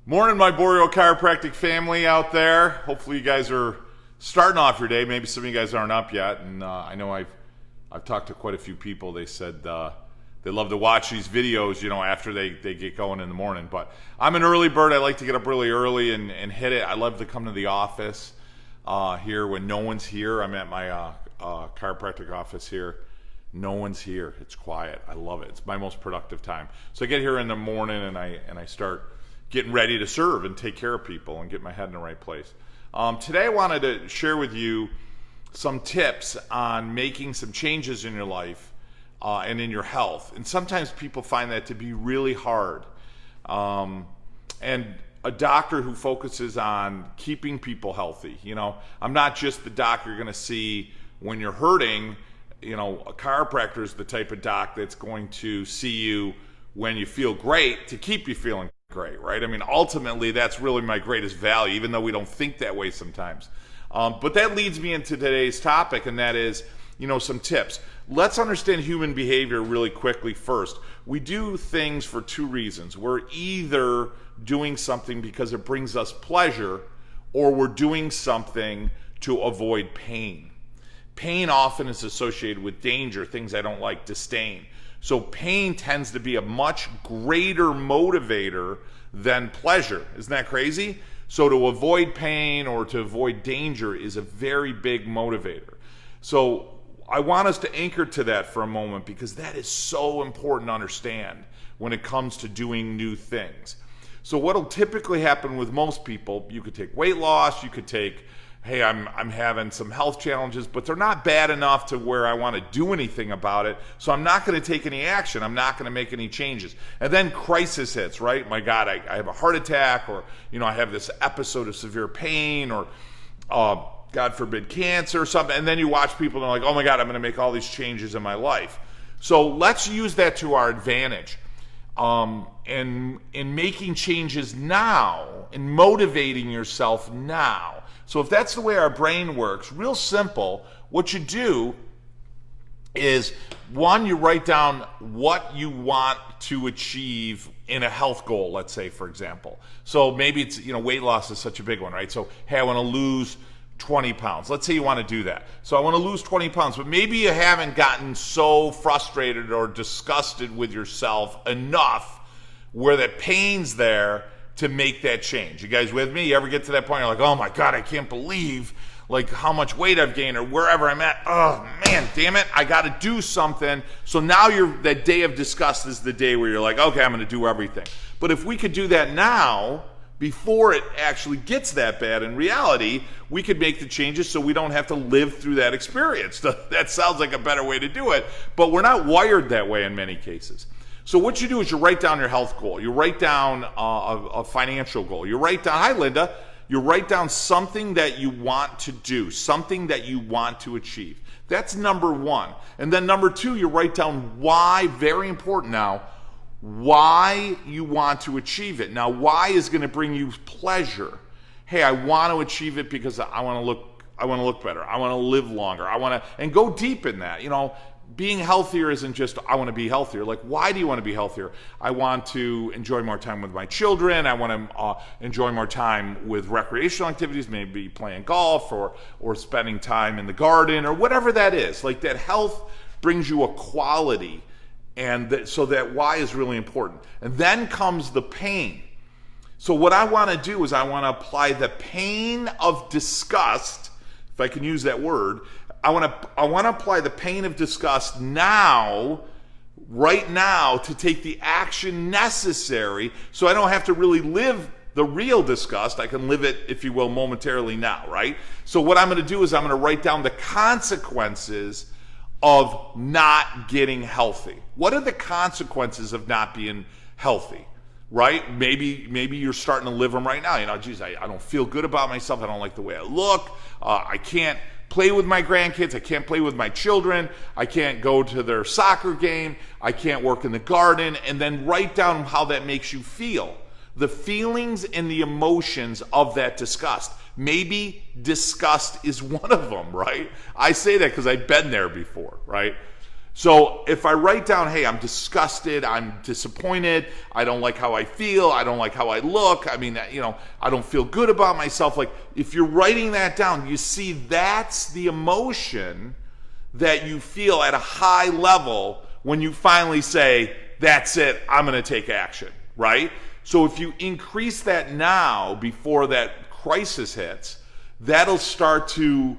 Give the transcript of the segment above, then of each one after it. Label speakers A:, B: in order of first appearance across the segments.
A: Morning, my Borio Chiropractic family out there. Hopefully you guys are starting off your day. Maybe some of you guys aren't up yet. And I know I've talked to quite a few people. They said they love to watch these videos, after they get going in the morning. But I'm an early bird. I like to get up really early and hit it. I love to come to the office here when no one's here. I'm at my chiropractic office here. No one's here. It's quiet. I love it. It's my most productive time. So I get here in the morning and I start getting ready to serve and take care of people and get my head in the right place. Today I wanted to share with you some tips on making some changes in your life and in your health. And sometimes people find that to be really hard. And a doctor who focuses on keeping people healthy, I'm not just the doc you're going to see when you're hurting. A chiropractor is the type of doc that's going to see you when you feel great to keep you feeling great, right? I mean, ultimately, that's really my greatest value, even though we don't think that way sometimes. But that leads me into today's topic, and that is, some tips. Let's understand human behavior really quickly first. We do things for two reasons. We're either doing something because it brings us pleasure, or we're doing something to avoid pain. Pain often is associated with danger, things I don't like, disdain. So pain tends to be a much greater motivator than pleasure. Isn't that crazy? So to avoid pain or to avoid danger is a very big motivator. So I want us to anchor to that for a moment because that is so important to understand when it comes to doing new things. So what'll typically happen with most people, you could take weight loss, you could take, hey, I'm having some health challenges, but they're not bad enough to where I want to do anything about it, so I'm not going to take any action. I'm not going to make any changes. And then crisis hits, right? My God, I have a heart attack, or, I have this episode of severe pain, or, God forbid, cancer or something. And then you watch people and they're like, oh my God, I'm going to make all these changes in my life. So let's use that to our advantage. And in making changes now, and motivating yourself now. So if that's the way our brain works, real simple, what you do is, one, you write down what you want to achieve in a health goal, let's say, for example. So maybe it's, weight loss is such a big one, right? So, hey, I want to lose 20 pounds. Let's say you want to do that. So I want to lose 20 pounds, but maybe you haven't gotten so frustrated or disgusted with yourself enough where the pain's there to make that change. You guys with me? You ever get to that point, you're like, oh my God, I can't believe how much weight I've gained or wherever I'm at. Oh man, damn it, I got to do something. So now that day of disgust is the day where you're like, okay, I'm going to do everything. But if we could do that now, before it actually gets that bad, in reality, we could make the changes so we don't have to live through that experience. That sounds like a better way to do it, but we're not wired that way in many cases. So what you do is you write down your health goal. You write down a financial goal. You write down, hi Linda, you write down something that you want to do, something that you want to achieve. That's number one. And then number two, you write down why, very important now, why you want to achieve it. Now, why is going to bring you pleasure. Hey, I want to achieve it because I want to look better. I want to live longer. And go deep in that. Being healthier isn't just, I want to be healthier. Like, why do you want to be healthier? I want to enjoy more time with my children. I want to enjoy more time with recreational activities, maybe playing golf or spending time in the garden or whatever that is. Like, that health brings you a quality, and so that why is really important. And then comes the pain. So what I want to do is I want to apply the pain of disgust, if I can use that word. I want to apply the pain of disgust now, right now, to take the action necessary so I don't have to really live the real disgust. I can live it, if you will, momentarily now, right? So what I'm going to do is I'm going to write down the consequences of not getting healthy. What are the consequences of not being healthy, right? Maybe you're starting to live them right now. Geez, I don't feel good about myself. I don't like the way I look. I can't play with my grandkids. I can't play with my children. I can't go to their soccer game. I can't work in the garden. And then write down how that makes you feel. The feelings and the emotions of that disgust. Maybe disgust is one of them, right? I say that because I've been there before, right? So if I write down, hey, I'm disgusted, I'm disappointed, I don't like how I feel, I don't like how I look, I mean, I don't feel good about myself. Like, if you're writing that down, you see that's the emotion that you feel at a high level when you finally say, that's it, I'm going to take action, right? So if you increase that now before that crisis hits, that'll start to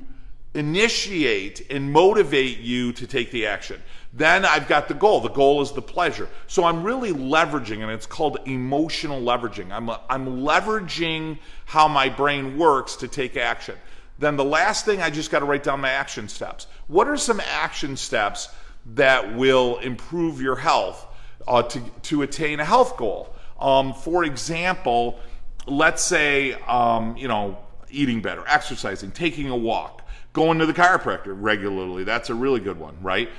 A: initiate and motivate you to take the action. Then I've got the goal. The goal is the pleasure. So I'm really leveraging, and it's called emotional leveraging. I'm leveraging how my brain works to take action. Then the last thing, I just got to write down my action steps. What are some action steps that will improve your health to attain a health goal? For example, let's say, eating better, exercising, taking a walk, going to the chiropractor regularly. That's a really good one, right?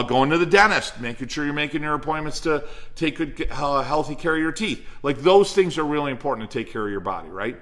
A: Going to the dentist, making sure you're making your appointments to take good, healthy care of your teeth. Like, those things are really important to take care of your body, right?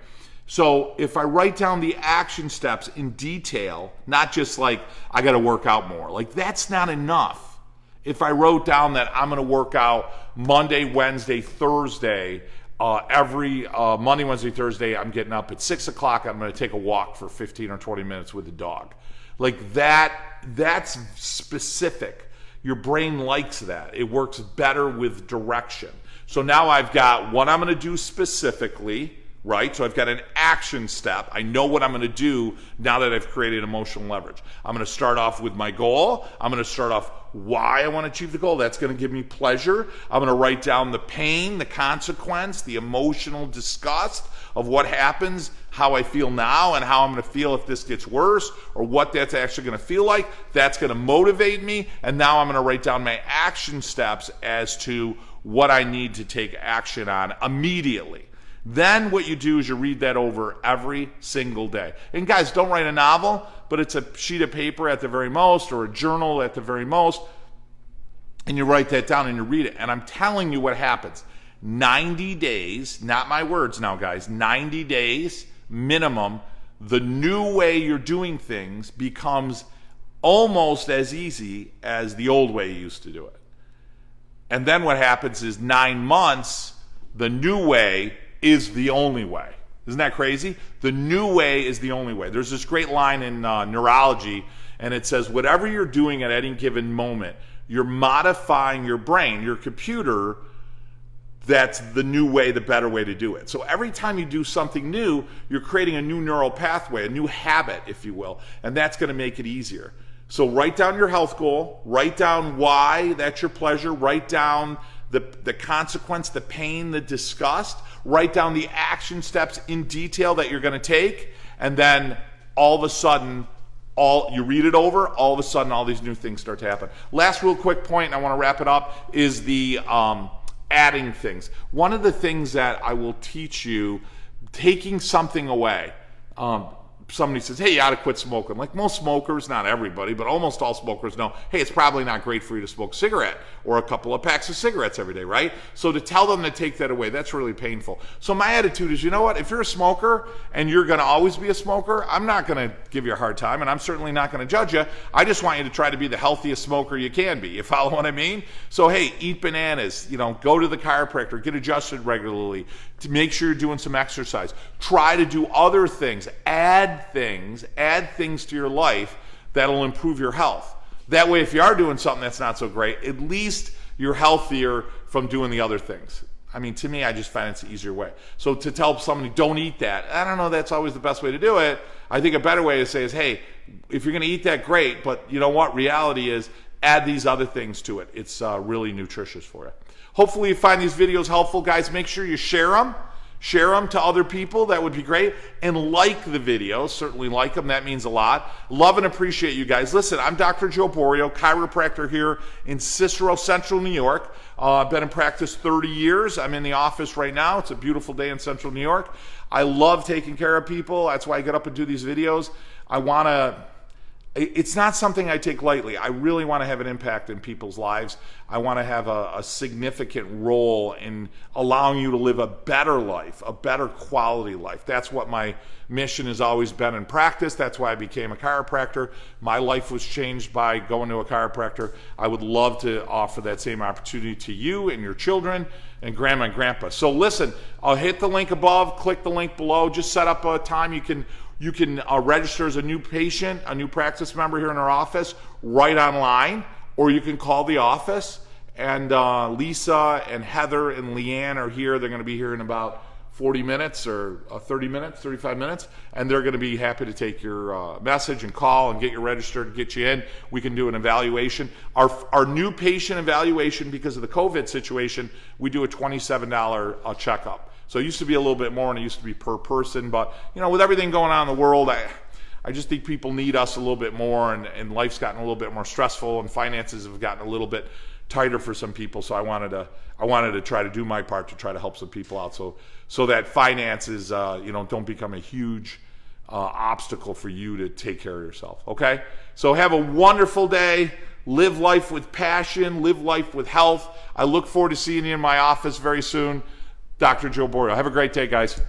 A: So if I write down the action steps in detail, not just like, I got to work out more, like, that's not enough. If I wrote down that I'm going to work out Monday, Wednesday, Thursday, every Monday, Wednesday, Thursday, I'm getting up at 6 o'clock. I'm going to take a walk for 15 or 20 minutes with the dog. Like, that's specific. Your brain likes that. It works better with direction. So now I've got what I'm going to do specifically, right? So I've got an action step. I know what I'm going to do now that I've created emotional leverage. I'm going to start off with my goal. I'm going to start off why I want to achieve the goal. That's going to give me pleasure. I'm going to write down the pain, the consequence, the emotional disgust of what happens, how I feel now, and how I'm going to feel if this gets worse, or what that's actually going to feel like. That's going to motivate me. And now I'm going to write down my action steps as to what I need to take action on immediately. Then what you do is you read that over every single day. And guys, don't write a novel, but it's a sheet of paper at the very most, or a journal at the very most, and you write that down and you read it. And I'm telling you what happens. 90 days, not my words now, guys, 90 days minimum, the new way you're doing things becomes almost as easy as the old way you used to do it. And then what happens is 9 months, the new way is the only way. Isn't that crazy? The new way is the only way. There's this great line in neurology, and it says, whatever you're doing at any given moment, you're modifying your brain, your computer. That's the new way, the better way to do it. So every time you do something new, you're creating a new neural pathway, a new habit, if you will, and that's going to make it easier. So write down your health goal, write down why that's your pleasure, write down the consequence, the pain, the disgust, write down the action steps in detail that you're going to take, and then all of a sudden, you read it over, all of a sudden all these new things start to happen. Last real quick point, and I want to wrap it up, is the adding things. One of the things that I will teach you, taking something away. Somebody says, hey, you ought to quit smoking. Like most smokers, not everybody, but almost all smokers know, hey, it's probably not great for you to smoke a cigarette or a couple of packs of cigarettes every day, right? So to tell them to take that away, that's really painful. So my attitude is, you know what? If you're a smoker and you're going to always be a smoker, I'm not going to give you a hard time, and I'm certainly not going to judge you. I just want you to try to be the healthiest smoker you can be. You follow what I mean? So, hey, eat bananas, go to the chiropractor, get adjusted regularly, to make sure you're doing some exercise. Try to do other things, add things to your life that'll improve your health. That way, if you are doing something that's not so great, at least you're healthier from doing the other things. I mean, to me, I just find it's the easier way. So to tell somebody, don't eat that, I don't know that's always the best way to do it. I think a better way to say is, hey, if you're going to eat that, great, but you know what? Reality is, add these other things to it. It's really nutritious for you. Hopefully you find these videos helpful, guys. Make sure you share them. Share them to other people. That would be great. And like the videos. Certainly like them. That means a lot. Love and appreciate you guys. Listen, I'm Dr. Joe Borio, chiropractor here in Cicero, Central New York. I've been in practice 30 years. I'm in the office right now. It's a beautiful day in Central New York. I love taking care of people. That's why I get up and do these videos. it's not something I take lightly. I really want to have an impact in people's lives. I want to have a significant role in allowing you to live a better life, a better quality life. That's what my mission has always been in practice. That's why I became a chiropractor. My life was changed by going to a chiropractor. I would love to offer that same opportunity to you and your children and grandma and grandpa. So listen, I'll hit the link above, click the link below, just set up a time you can register as a new patient, a new practice member here in our office right online, or you can call the office. And Lisa and Heather and Leanne are here. They're going to be here in about 40 minutes or 30 minutes, 35 minutes, and they're going to be happy to take your message and call and get you registered, get you in. We can do an evaluation. Our new patient evaluation, because of the COVID situation, we do a $27 checkup. So it used to be a little bit more, and it used to be per person. But, with everything going on in the world, I just think people need us a little bit more, and life's gotten a little bit more stressful, and finances have gotten a little bit tighter for some people. So I wanted to try to do my part to try to help some people out, so that finances, don't become a huge obstacle for you to take care of yourself. Okay? So have a wonderful day. Live life with passion. Live life with health. I look forward to seeing you in my office very soon. Dr. Joe Borio. Have a great day, guys.